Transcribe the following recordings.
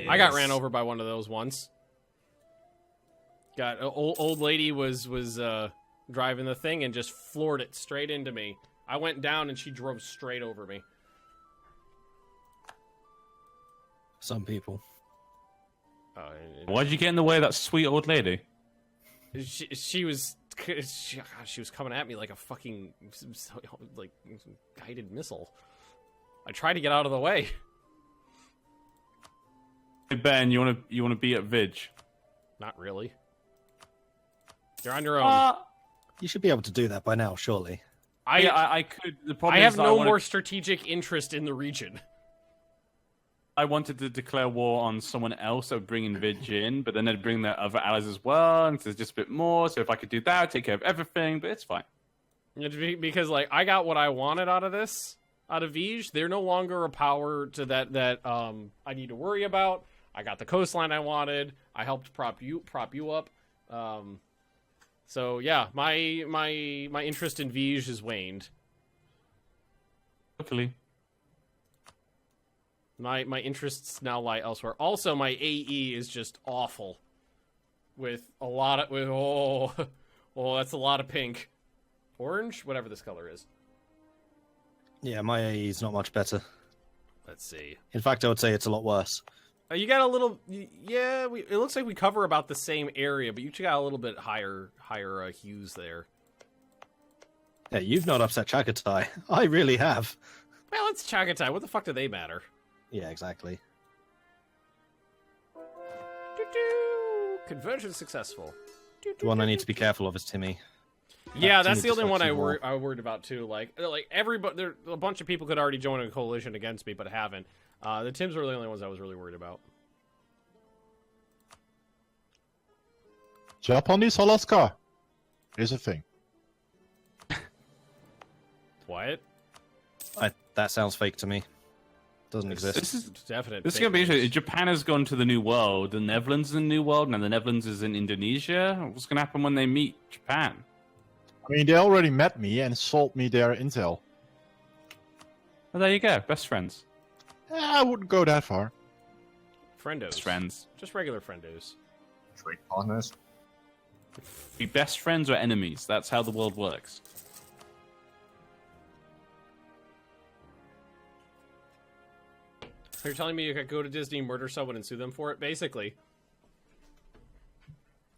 I got ran over by one of those once. Got old lady was driving the thing and just floored it straight into me. I went down and she drove straight over me. Some people. Why'd you get in the way of that sweet old lady? She was coming at me like a fucking like guided missile. I tried to get out of the way. Hey Ben, you wanna be at Vig? Not really. You're on your own. You should be able to do that by now, surely. I could. The problem I is have no more strategic interest in the region. I wanted to declare war on someone else that would bring in Vig in, but then they'd bring their other allies as well, and there's just a bit more. So if I could do that, I'd take care of everything, but it's fine. Because like I got what I wanted out of Vij. They're no longer a power to that I need to worry about. I got the coastline I wanted. I helped prop you up. So yeah, my interest in Vij has waned. Totally. My interests now lie elsewhere. Also, my AE is just awful. With a lot of that's a lot of pink, orange, whatever this color is. Yeah, my AE is not much better. Let's see. In fact, I would say it's a lot worse. You got a little, yeah. It looks like we cover about the same area, but you got a little bit higher hues there. Yeah, you've not upset Chagatai. I really have. Well, it's Chagatai. What the fuck do they matter? Yeah, exactly. Conversion successful. The one I need to be careful of is Timmy. Yeah, that's the only one I worried about too. Like everybody, there a bunch of people could already join a coalition against me, but haven't. The Tims were the only ones I was really worried about. Japanese Alaska is a thing. What? That sounds fake to me. Doesn't exist. This is definite. This is going to be interesting. Japan has gone to the New World. The Netherlands is in the New World. Now the Netherlands is in Indonesia. What's going to happen when they meet Japan? I mean, they already met me and sold me their intel. Well, there you go. Best friends. I wouldn't go that far. Friendos. Best friends. Just regular friendos. Trade partners. Be best friends or enemies. That's how the world works. You're telling me you could go to Disney, murder someone, and sue them for it? Basically.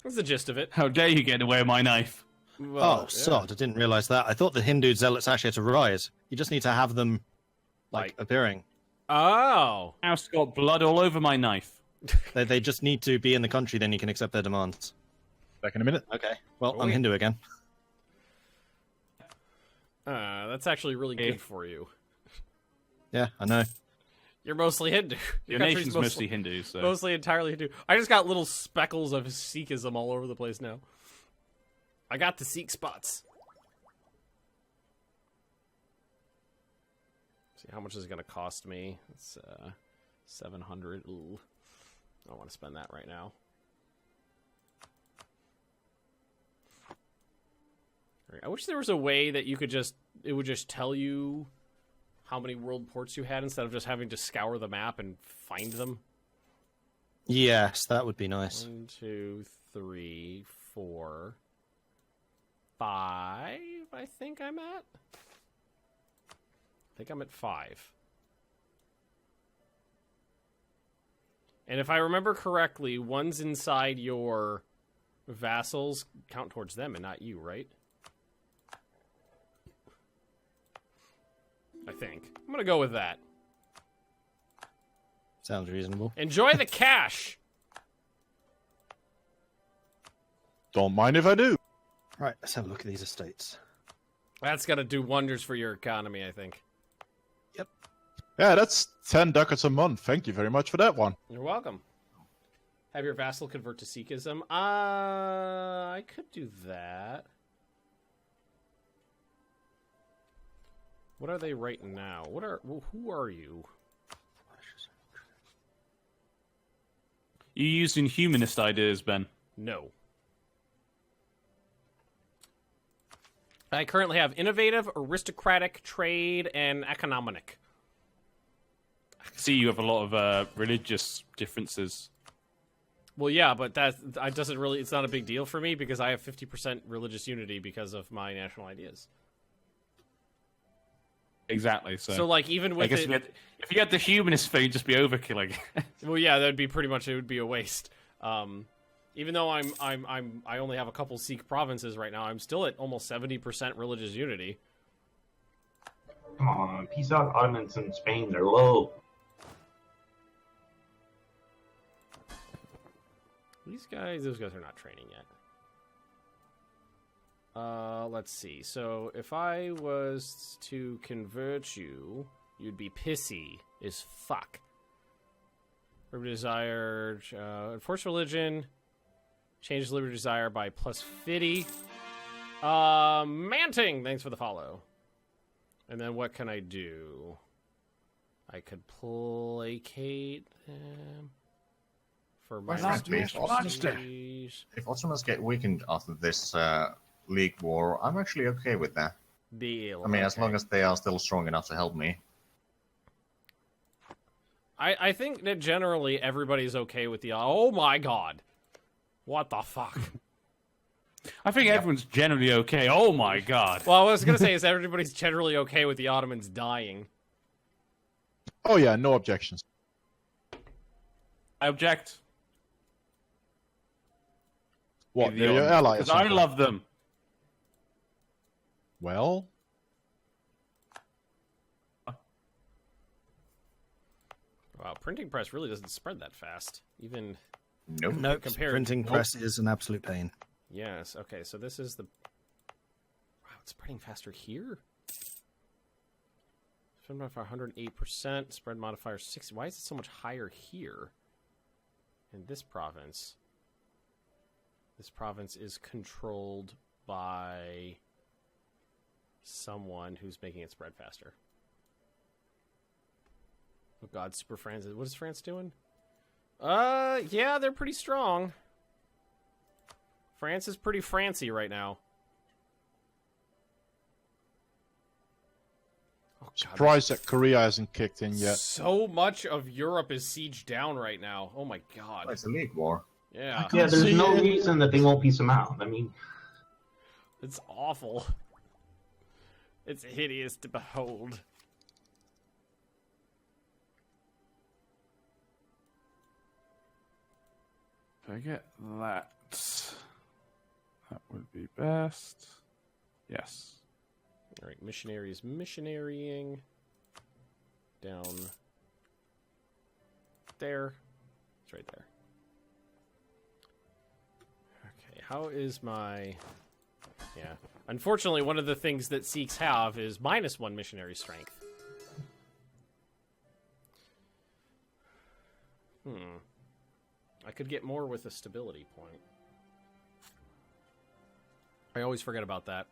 That's the gist of it. How dare you get away with my knife? Well, Oh, sod, I didn't realize that. I thought the Hindu zealots actually had to rise. You just need to have them, like appearing. Oh. House got blood all over my knife. They just need to be in the country, then you can accept their demands. Back in a minute. Okay, well, Oh, I'm wait. Hindu again. That's actually really good for you. Yeah, I know. You're mostly Hindu. Your country's nation's mostly Hindu, so... Mostly entirely Hindu. I just got little speckles of Sikhism all over the place now. I got the Sikh spots. See, how much is it going to cost me? It's 700. Ooh. I don't want to spend that right now. I wish there was a way that you could just... It would just tell you how many world ports you had instead of just having to scour the map and find them. Yes, that would be nice. 1, 2, 3, 4, 5. I think I'm at. I think I'm at 5. And if I remember correctly, one's inside your vassals count towards them and not you, right? I think. I'm gonna go with that. Sounds reasonable. Enjoy the cash! Don't mind if I do. Right, let's have a look at these estates. That's gonna do wonders for your economy, I think. Yeah, that's 10 ducats a month. Thank you very much for that one. You're welcome. Have your vassal convert to Sikhism? I could do that. What are they right now? Who are you? You using humanist ideas, Ben? No. I currently have innovative, aristocratic, trade, and economic. see you have a lot of religious differences. Well, yeah, but that doesn't really. It's not a big deal for me because I have 50% religious unity because of my national ideas. Exactly. So like, even with if you had the humanist thing, it'd just be overkilling. Well, yeah, that'd be pretty much. It would be a waste. Even though I only have a couple Sikh provinces right now, I'm still at almost 70% religious unity. Come on, peace out, Ottomans in Spain. They're low. Those guys are not training yet. Let's see. So if I was to convert you, you'd be pissy as fuck. Liberty desire, enforce religion, change liberty desire by plus 50. Manting, thanks for the follow. And then what can I do? I could placate them. For my If Ottomans get weakened after this League war, I'm actually okay with that. Deal. I mean, as long as they are still strong enough to help me. I think that generally everybody's okay with the... Oh my god. What the fuck? I think everyone's generally okay. Oh my god. Well, what I was going to say is everybody's generally okay with the Ottomans dying. Oh yeah, no objections. I object. What? They're your ally? Because I love them. Well, Wow, printing press really doesn't spread that fast. Even Nope. Nope. compared... Printing press is an absolute pain. Yes, okay, so this is the... Wow, it's spreading faster here? Spread modifier 108%, spread modifier 60. Why is it so much higher here? In this province. This province is controlled by someone who's making it spread faster. Oh god, Super France. What is France doing? Yeah, they're pretty strong. France is pretty Francy right now. Oh, God, surprised that Korea hasn't kicked in yet. so much of Europe is sieged down right now. Oh my god. It's a League war. Yeah. Yeah, there's no reason that they won't piece them out. I mean, It's awful. It's hideous to behold. If I get that, that would be best. Yes. All right, missionaries missionarying down there. It's right there. Okay, how is my... Yeah. Unfortunately, one of the things that Sikhs have is -1 missionary strength. I could get more with a stability point. I always forget about that.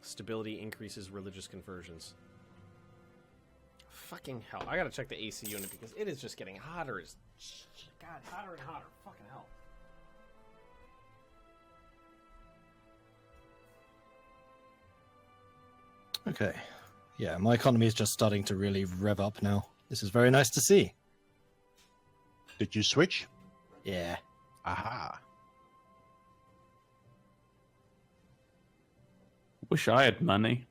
Stability increases religious conversions. Fucking hell. I gotta check the AC unit because it is just getting hotter as... God, hotter and hotter. Fucking hell. Okay. Yeah, my economy is just starting to really rev up now. This is very nice to see. Did you switch? Yeah. Aha. Wish I had money.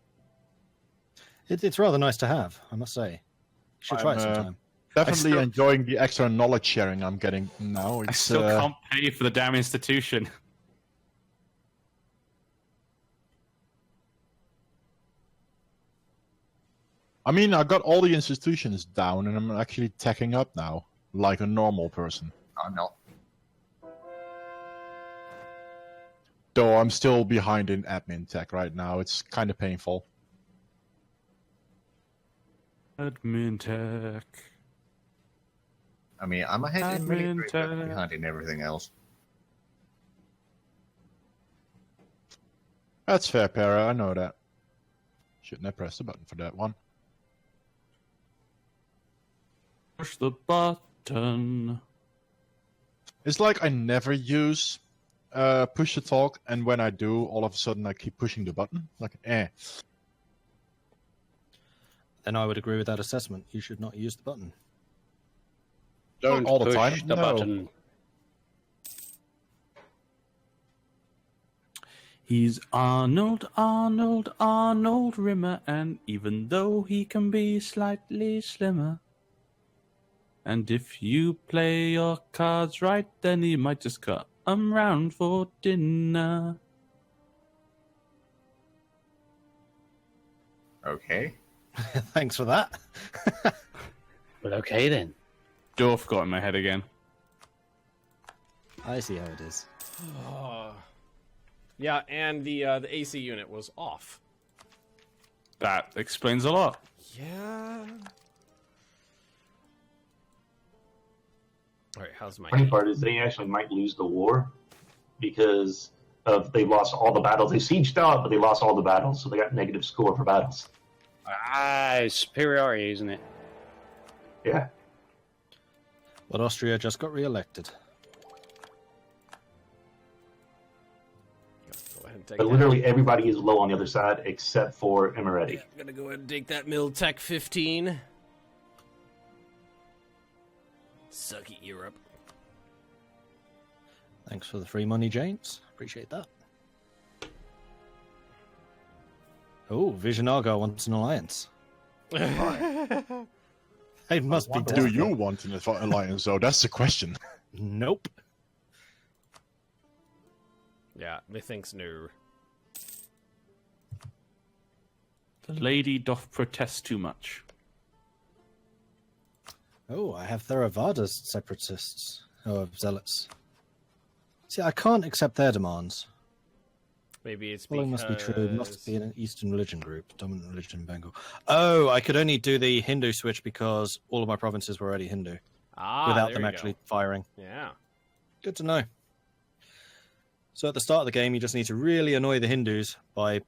It's rather nice to have, I must say. You should try it I'm, sometime. Definitely still- enjoying the extra knowledge sharing I'm getting now. I It's still can't pay for the damn institution. I mean, I got all the institutions down, and I'm actually teching up now, like a normal person. I'm not. Though I'm still behind in admin tech right now. It's kind of painful. Admin tech. I mean, I'm ahead in military, but Admin behind in everything else. That's fair, Para. I know that. Shouldn't have pressed the button for that one. Push the button. It's like I never use push to talk, and when I do, all of a sudden I keep pushing the button. Like, Then I would agree with that assessment. You should not use the button. Don't all the push time, the no. button. He's Arnold, Arnold, Arnold Rimmer, and even though he can be slightly slimmer, and if you play your cards right, then he might just come round for dinner. Okay. Thanks for that. Well, okay then. Dwarf got in my head again. I see how it is. Yeah, and the AC unit was off. That explains a lot. Yeah. All right, how's my? Funny part is they actually might lose the war because they lost all the battles. They sieged out, but they lost all the battles, so they got negative score for battles. It's superiority, isn't it? Yeah. But Austria just got re-elected. Go ahead and take But that. literally everybody is low on the other side except for Emirati. I'm gonna go ahead and take that Miltech 15. Suck it, Europe. Thanks for the free money, James. Appreciate that. Oh, Visionago wants an alliance. It must be Do desperate. you want an alliance, though? That's the question. Nope. Yeah, methinks no. The lady doth protest too much. Oh, I have Theravada's separatists. Oh, zealots. See, I can't accept their demands. Maybe it's Following because... must be true. Must be an Eastern religion group. Dominant religion in Bengal. Oh, I could only do the Hindu switch because all of my provinces were already Hindu. Without there them you actually go. firing. Yeah. Good to know. So at the start of the game, you just need to really annoy the Hindus by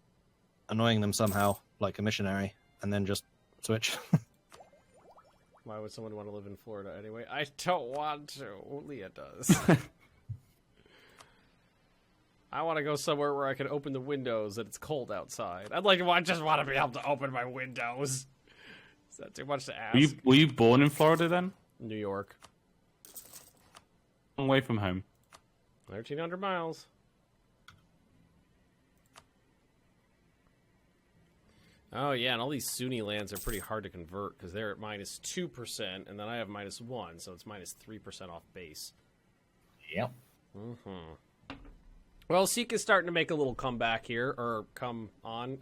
annoying them somehow, like a missionary, and then just switch. Why would someone want to live in Florida anyway? I don't want to. Leah does. I want to go somewhere where I can open the windows and it's cold outside. I just want to be able to open my windows. Is that too much to ask? Were you born in Florida then? New York. Long way from home. 1,300 miles. Oh, yeah, and all these Sunni lands are pretty hard to convert because they're at -2%, and then I have -1, so it's -3% off base. Yep. Well, Sikh is starting to make a little comeback here, or come on.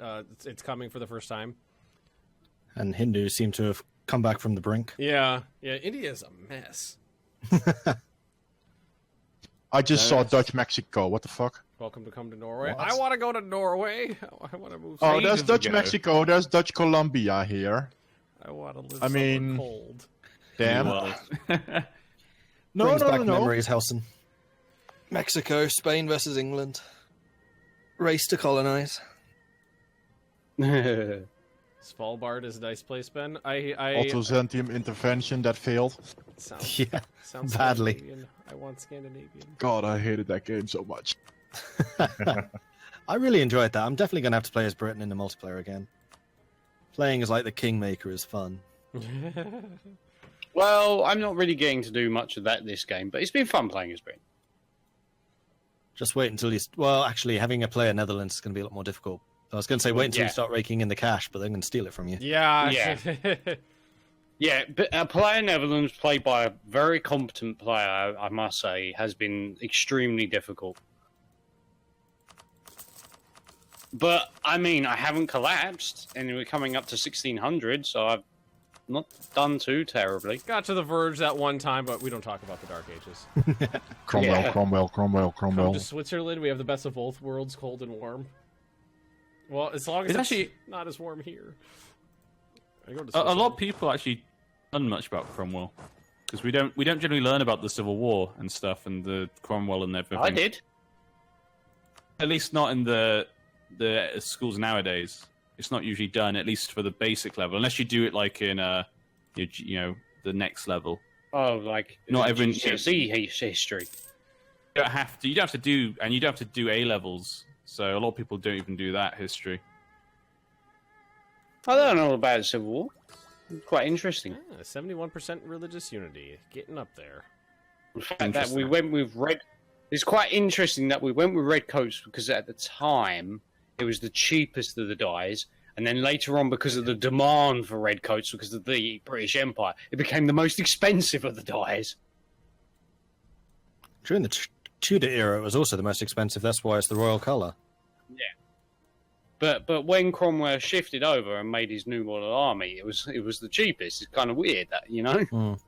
It's coming for the first time. And Hindus seem to have come back from the brink. Yeah, India's a mess. I just saw Dutch Mexico. What the fuck? Welcome to come to Norway. What? I want to go to Norway. I want to move. Oh, Ages there's Dutch ago. Mexico. There's Dutch Colombia here. I want to live I somewhere mean- cold. Damn. Well, Brings back memories, Hellsen. Mexico, Spain versus England. Race to colonize. Svalbard is a nice place, Ben. Autozentium intervention that failed. Sounds, Yeah, sounds badly. Scandinavian. I want Scandinavian. God, I hated that game so much. I really enjoyed that. I'm definitely going to have to play as Britain in the multiplayer again. Playing as like the Kingmaker is fun. Well, I'm not really getting to do much of that this game, but it's been fun playing as Britain. Just wait until you... Well, actually, having a player Netherlands is going to be a lot more difficult. I was going to say wait until Yeah. you start raking in the cash, but they're going to steal it from you. Yeah. Yeah. Yeah, but a player Netherlands played by a very competent player, I must say, has been extremely difficult. But, I mean, I haven't collapsed, and we're coming up to 1600, so I've not done too terribly. Got to the verge that one time, but we don't talk about the Dark Ages. Cromwell, Yeah. Cromwell, Cromwell, Come Cromwell. to Switzerland, we have the best of both worlds, cold and warm. Well, as long as It's it's actually- not as warm here. I go to a lot Switzerland. of people actually don't much about Cromwell because we don't generally learn about the Civil War and stuff and the Cromwell and everything. I did. At least not in the schools nowadays. It's not usually done, at least for the basic level, unless you do it like in you know the next level. Oh, like, Not everyone- GCSE history. You don't have to do, and you don't have to do A levels. So a lot of people don't even do that history. I don't know about the Civil War. Quite interesting. 71% religious unity, getting up there. The fact that we went with red. It's quite interesting that we went with red coats because at the time it was the cheapest of the dyes, and then later on, because of the demand for red coats because of the British Empire, it became the most expensive of the dyes. During the Tudor era, it was also the most expensive. That's why it's the royal colour. Yeah. But when Cromwell shifted over and made his new model army, it was the cheapest. It's kind of weird that, you know. Mm.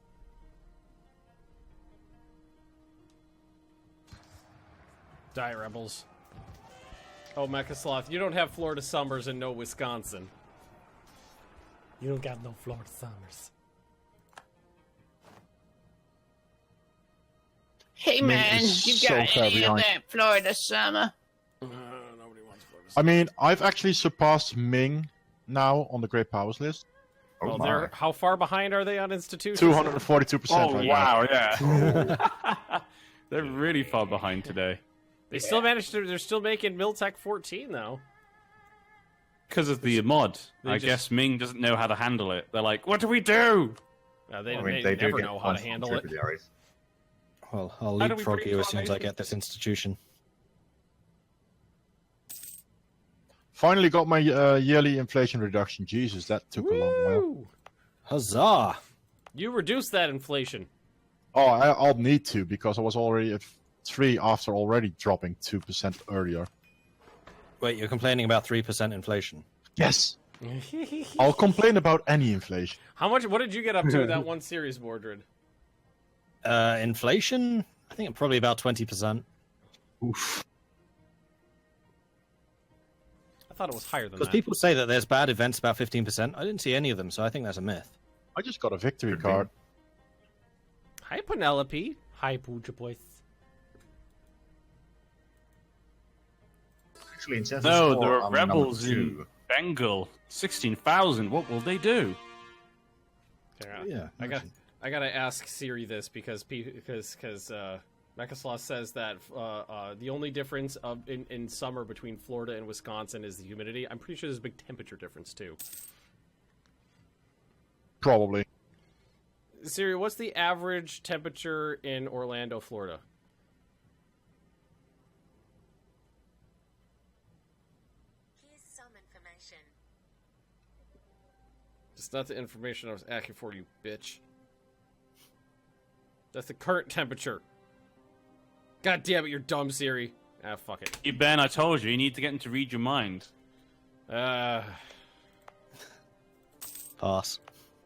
Die, rebels. Oh, Mechasloth, you don't have Florida summers and no Wisconsin. You don't got no Florida summers. Hey man, you got any of that Florida summer? Nobody wants Florida I mean, I've actually surpassed Ming now on the Great Powers list. Oh, Well, they're how far behind are they on institutions? 242% Oh, right wow, yeah. They're really far behind today. They still managed to. They're still making Miltech 14 though. Because of the mod. I just- guess Ming doesn't know how to handle it. They're like, what do we do? They, I mean, they do never get know how to constant handle it. tributaries. Well, I'll How do we leapfrog bring you as soon as I information? get this institution. Finally got my yearly inflation reduction. Jesus, that took a long while. Woo! Huzzah! You reduced that inflation. Oh, I'll need to because I was already at 3 after already dropping 2% earlier. Wait, you're complaining about 3% inflation? Yes! I'll complain about any inflation. How much? What did you get up to that one series, Mordred? Inflation? I think probably about 20%. Oof. I thought it was higher than Because that. people say that there's bad events about 15%. I didn't see any of them, so I think that's a myth. I just got a victory Could be. card. Hi, Penelope. Hi, Pooja Boys. Actually, in census No, 4, there are I'm number rebels 2. in Bengal. 16,000. What will they do? Yeah. I gotta ask Siri this because Mechasloth says that the only difference in summer between Florida and Wisconsin is the humidity. I'm pretty sure there's a big temperature difference too. Probably. Siri, what's the average temperature in Orlando, Florida? Here's some information. It's not the information I was asking for, you bitch. That's the current temperature. God damn it, you're dumb, Siri. Ah, fuck it. You, Ben, I told you, you need to get him to read your mind. Pass.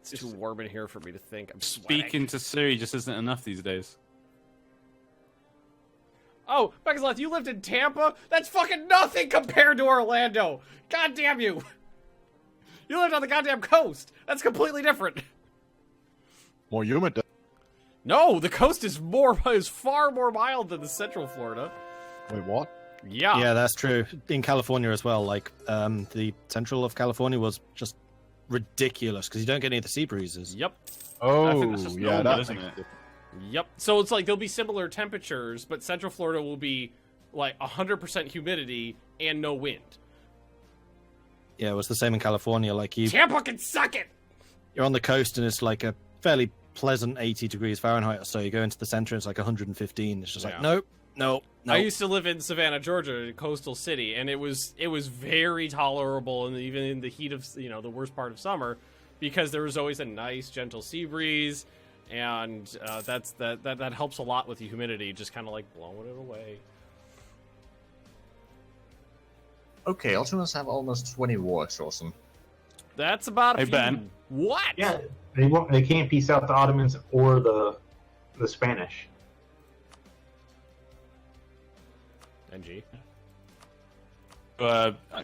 It's too warm in here for me to think. I'm sweating. Speaking to Siri just isn't enough these days. Oh, Mechasloth, you lived in Tampa? That's fucking nothing compared to Orlando. God damn you. You lived on the goddamn coast. That's completely different. More humid. No, the coast is far more mild than the central Florida. Wait, what? Yeah. Yeah, that's true. In California as well, like, the central of California was just ridiculous because you don't get any of the sea breezes. Yep. Oh, think that's just yeah, normal, that isn't makes it? Yep. So it's like there'll be similar temperatures, but central Florida will be like 100% humidity and no wind. Yeah, it was the same in California. Like, Tampa can suck it. you're on the coast and it's like a fairly pleasant 80 degrees Fahrenheit or so. You go into the center and it's like 115. It's just Yeah. like, nope. I used to live in Savannah, Georgia, a coastal city, and it was very tolerable, and even in the heat of the worst part of summer, because there was always a nice, gentle sea breeze, and that helps a lot with the humidity, just kind of like blowing it away. Okay, Ottomans have almost 20 wars, awesome. That's about a Hey, few. Ben. What? Yeah, they can't piece out the Ottomans or the Spanish. NG.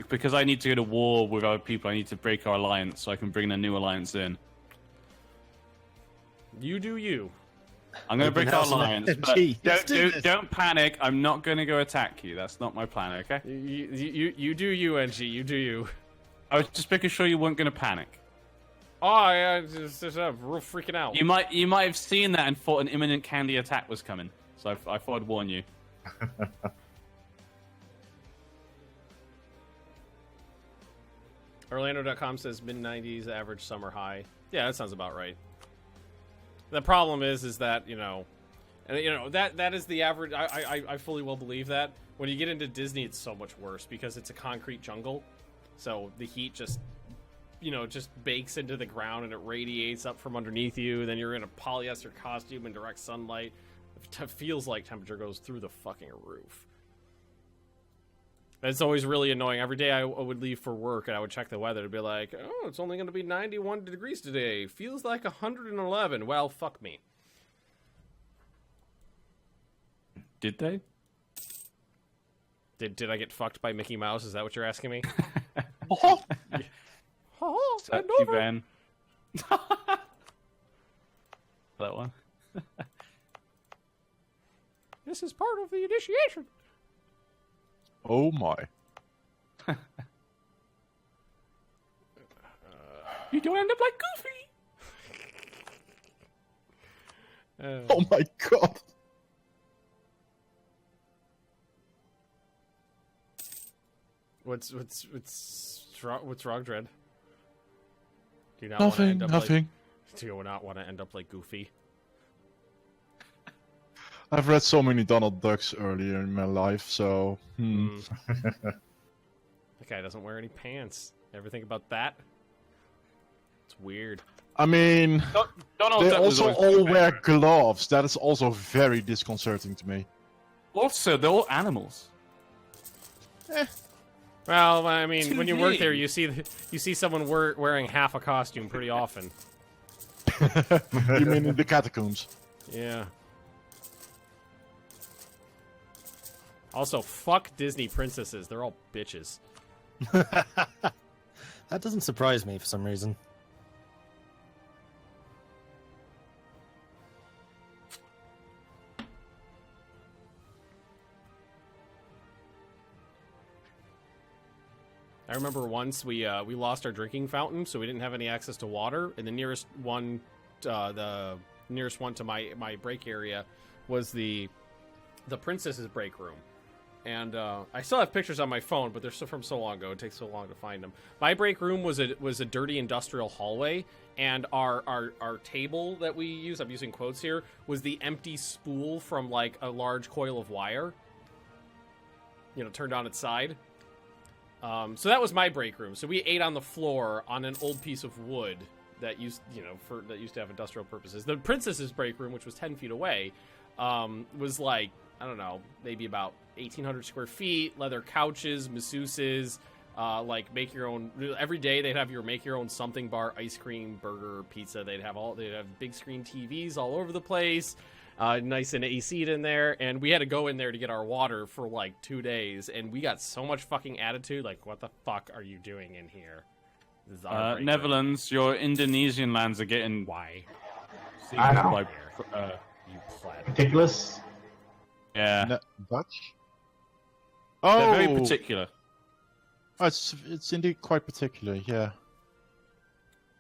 Because I need to go to war with other people, I need to break our alliance so I can bring a new alliance in. You do you. I'm going to break our Open house alliance, and but MG. Let's do this. don't panic. I'm not going to go attack you. That's not my plan, okay? You do you, NG. You do you. I was just making sure you weren't going to panic. Oh, yeah, just real freaking out. You might have seen that and thought an imminent Kandy attack was coming. So I thought I'd warn you. Orlando.com says mid-90s average summer high. Yeah, that sounds about right. The problem is that, that is the average. I fully will believe that. When you get into Disney, it's so much worse because it's a concrete jungle. So the heat just bakes into the ground and it radiates up from underneath you. Then you're in a polyester costume in direct sunlight. It feels like temperature goes through the fucking roof. It's always really annoying. Every day I would leave for work and I would check the weather to be like, oh, it's only going to be 91 degrees today. Feels like 111. Well, fuck me. Did they? Did I get fucked by Mickey Mouse? Is that what you're asking me? Thank you, Ben. That one. This is part of the initiation. Oh my. You don't end up like Goofy. Oh my god. What's wrong, Dred? Do you not Nothing, want to end up nothing. Do you not want to end up like Goofy? I've read so many Donald Ducks earlier in my life, so... That guy doesn't wear any pants. Ever think about that? It's weird. I mean, Donald they Duck was also always all wear gloves. That is also very disconcerting to me. Also, they're all animals. Well, I mean, when you work there, me. you see someone wearing half a costume pretty often. You mean in the catacombs? Yeah. Also, fuck Disney princesses. They're all bitches. That doesn't surprise me for some reason. I remember once we lost our drinking fountain, so we didn't have any access to water, and the nearest one to my break area was the princess's break room. And I still have pictures on my phone, but they're still from so long ago. It takes so long to find them. My break room was a dirty industrial hallway, and our table that we use, I'm using quotes here, was the empty spool from like a large coil of wire. Turned on its side. So that was my break room. So we ate on the floor on an old piece of wood that used to have industrial purposes. The princess's break room, which was 10 feet away, was like, I don't know, maybe about 1,800 square feet, leather couches, masseuses, like make your own. Every day they'd have your make your own something bar, ice cream, burger, pizza. They'd have big screen TVs all over the place, nice and AC'd in there. And we had to go in there to get our water for like 2 days, and we got so much fucking attitude. Like, what the fuck are you doing in here? This is our break room. Netherlands, your Indonesian lands are getting Why? I know. by, You pleb. Ridiculous. yeah. Dutch? They're Oh, very particular. it's indeed quite particular, yeah.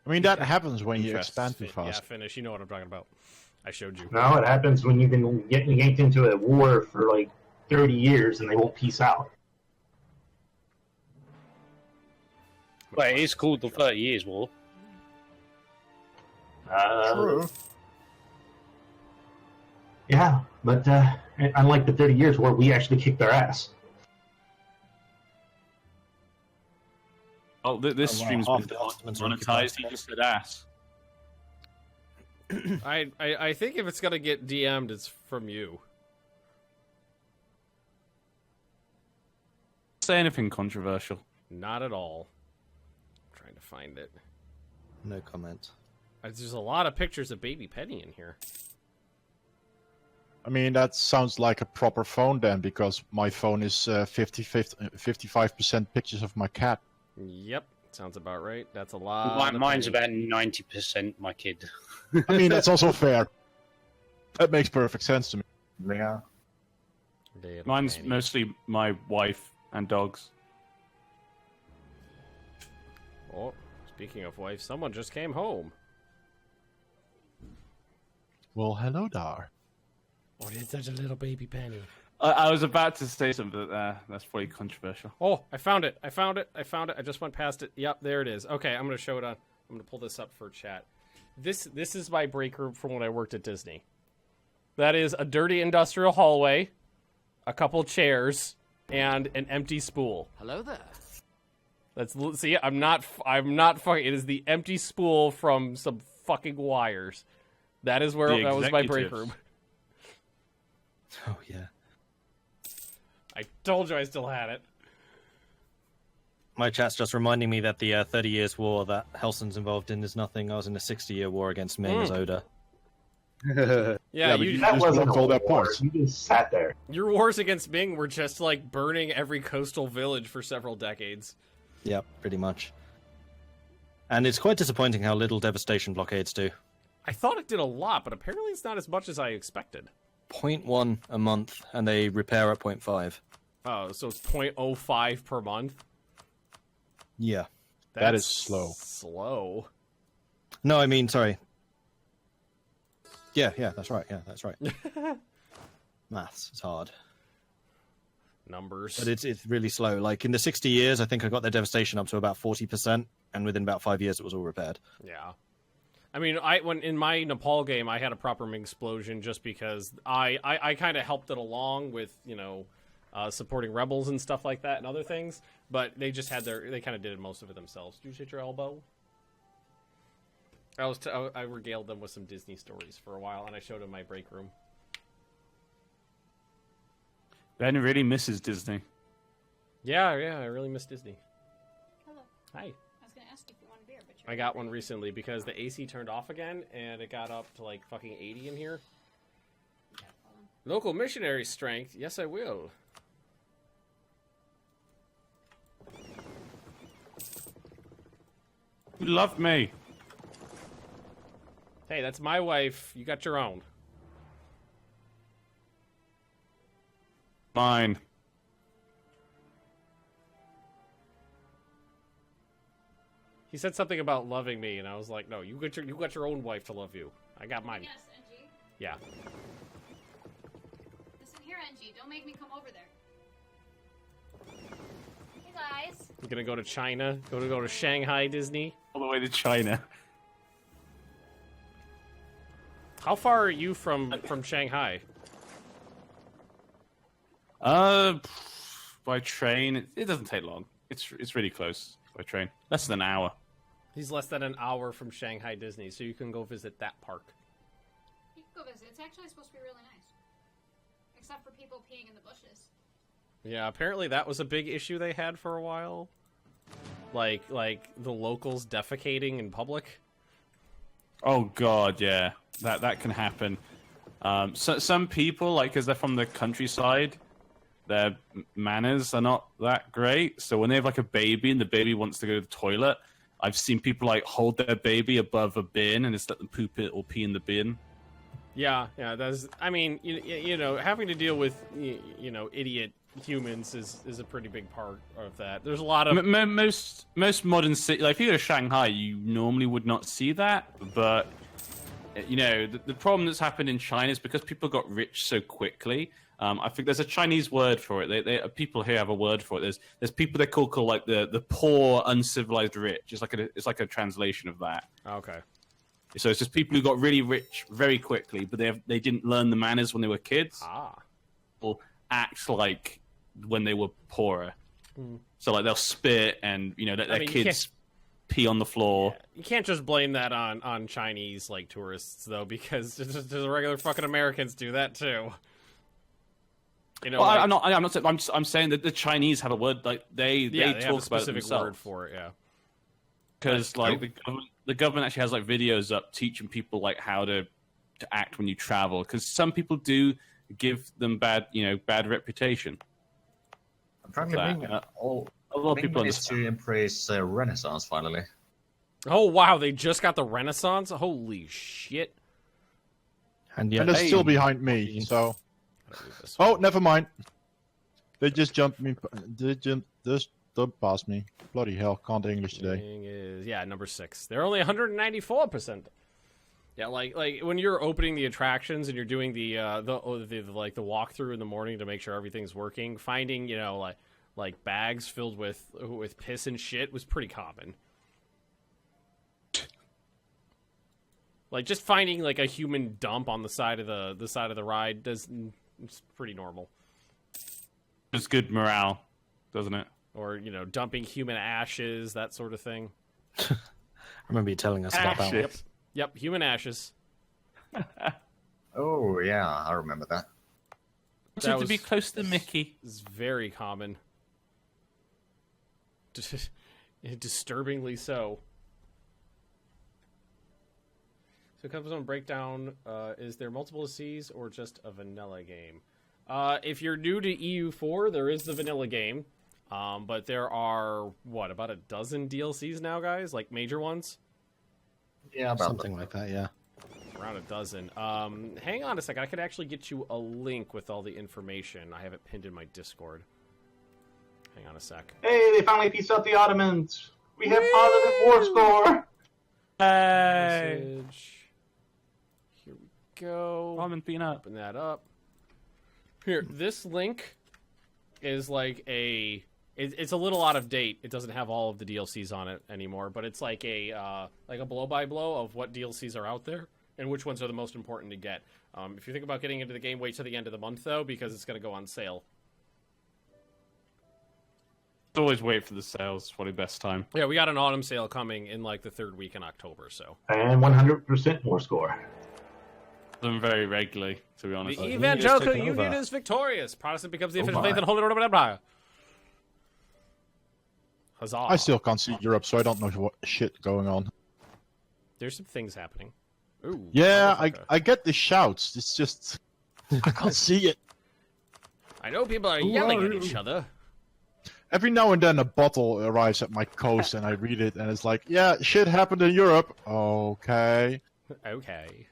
I mean, that happens when you expand too Yeah, fast. finish. You know what I'm talking about. I showed you. No, it happens when you've been getting yanked into a war for like 30 years and they won't peace out. But it is called the 30 Years' War. True. Yeah, but unlike the 30 Years' War, we actually kicked their ass. Oh, this stream's half been the Ottomans were monetized. He just said ass. I think if it's gonna get DM'd, it's from you. Say anything controversial. Not at all. I'm trying to find it. No comment. There's a lot of pictures of baby Penny in here. I mean, that sounds like a proper phone then, because my phone is 55% pictures of my cat. Yep, sounds about right. That's a lot. Mine's about 90% my kid. I mean, that's also fair. That makes perfect sense to me. Yeah. Mine's mostly my wife and dogs. Oh, speaking of wife, someone just came home. Well, hello there. Oh, it's such a little baby Penny. I was about to say something, but that's probably controversial. Oh, I found it. I just went past it. Yep, there it is. Okay, I'm going to show it on. I'm going to pull this up for chat. This is my break room from when I worked at Disney. That is a dirty industrial hallway, a couple chairs, and an empty spool. Hello there. See, I'm not fucking. It is the empty spool from some fucking wires. That is where that was my break room. Oh yeah. I told you I still had it. My chat's just reminding me that the 30 Years' War that Hellsen's involved in is nothing. I was in a 60-year war against Ming as Oda. Yeah, but you That just wasn't blocked all their a war. parts. You just sat there. your wars against Ming were just like burning every coastal village for several decades. Yep, pretty much. And it's quite disappointing how little devastation blockades do. I thought it did a lot, but apparently it's not as much as I expected. 0.1 a month, and they repair at 0.5. Oh, so it's 0.05 per month? Yeah. That is That's slow. Slow. No, I mean, sorry. Yeah, that's right. Yeah, that's right. Maths, it's hard. Numbers. But it's really slow. Like, in the 60 years, I think I got their devastation up to about 40%, and within about 5 years, it was all repaired. Yeah. I mean, when in my Nepal game, I had a proper Ming explosion just because I kind of helped it along with, supporting rebels and stuff like that and other things, but they just had they kind of did most of it themselves. Did you hit your elbow? I regaled them with some Disney stories for a while, and I showed them my break room. Ben really misses Disney. Yeah, I really miss Disney. Hello. Hi. I was going to ask if you want a beer, but you're I got one recently because the AC turned off again, and it got up to like fucking 80 in here. hold on. Local missionary strength. Yes, I will. You love me. Hey, that's my wife. You got your own. Mine. He said something about loving me, and I was like, no, you got your own wife to love you. I got mine. Yes, NG. Yeah. Listen here, NG. Don't make me come over there. Hey, guys. I'm gonna go to China. Go to Shanghai Disney. All the way to China. How far are you from Shanghai? By train, it doesn't take long. It's really close by train. Less than an hour. He's less than an hour from Shanghai Disney, so you can go visit that park. You can go visit. It's actually supposed to be really nice. Except for people peeing in the bushes. Yeah, apparently that was a big issue they had for a while. Like the locals defecating in public. Oh god, yeah, that can happen. So some people, like, because they're from the countryside, their manners are not that great. So when they have like a baby and the baby wants to go to the toilet, I've seen people like hold their baby above a bin and just let them poop it or pee in the bin. Yeah, that's. I mean, you know, having to deal with idiot humans is a pretty big part of that. There's a lot of most modern cities. Like if you go to Shanghai, you normally would not see that, but the problem that's happened in China is because people got rich so quickly. I think there's a Chinese word for it. People here have a word for it. There's people they call like the poor, uncivilized rich. It's like a translation of that. Okay. So it's just people who got really rich very quickly, but they didn't learn the manners when they were kids. Or act like when they were poorer. So like they'll spit and let their kids pee on the floor. Yeah, you can't just blame that on Chinese like tourists though, because just the regular fucking Americans do that too. I'm not. I'm saying that the Chinese have a word like they have talk a about it specific themselves. word for it. Yeah. Because like the government actually has like videos up teaching people like how to act when you travel. Because some people do give them bad reputation. Apparently, a lot of people managed to embrace Renaissance finally. Oh wow, they just got the Renaissance. Holy shit! And they're still behind me. So, oh, never mind. They just jumped me. They just past me. Bloody hell! Can't English today. Is number 6. They're only 194%. Yeah, like when you're opening the attractions and you're doing the walkthrough in the morning to make sure everything's working, finding like bags filled with piss and shit was pretty common. Like just finding like a human dump on the side of the ride it's pretty normal. It's good morale, doesn't it? Or dumping human ashes, that sort of thing. I remember you telling us about that. Yep, human ashes. Oh yeah, I remember that. To be close to Mickey. Is very common. Disturbingly so. So Cobblestone Breakdown, is there multiple Cs or just a vanilla game? If you're new to EU4, there is the vanilla game. But there are, about a dozen DLCs now, guys? Like, major ones? Yeah, about something like that, yeah. Around a dozen. Hang on a second. I could actually get you a link with all the information. I have it pinned in my Discord. Hang on a sec. Hey, they finally pieced out the Ottomans. We have positive war score. Hey! Message. Here we go. Ramen peanut. Open that up. Here, this link is like it's a little out of date. It doesn't have all of the DLCs on it anymore, but it's like a blow by blow of what DLCs are out there and which ones are the most important to get. If you think about getting into the game, wait till the end of the month though, because it's going to go on sale. Always wait for the sales. It's probably best time. Yeah, we got an autumn sale coming in like the third week in October. So and 100% more score. Them very regularly, to be honest. The Evangelical Union is victorious. Protestant becomes the official faith in the Holy Roman Empire. Huzzah! I still can't see Europe, so I don't know what shit going on. There's some things happening. Ooh. Yeah, I get the shouts. It's just I can't see it. I know people are yelling at each other. Every now and then a bottle arrives at my coast and I read it and it's like, yeah, shit happened in Europe. Okay. Okay.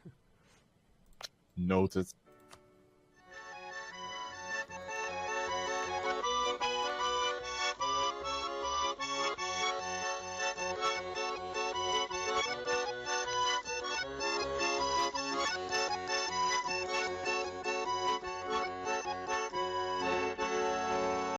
Noted.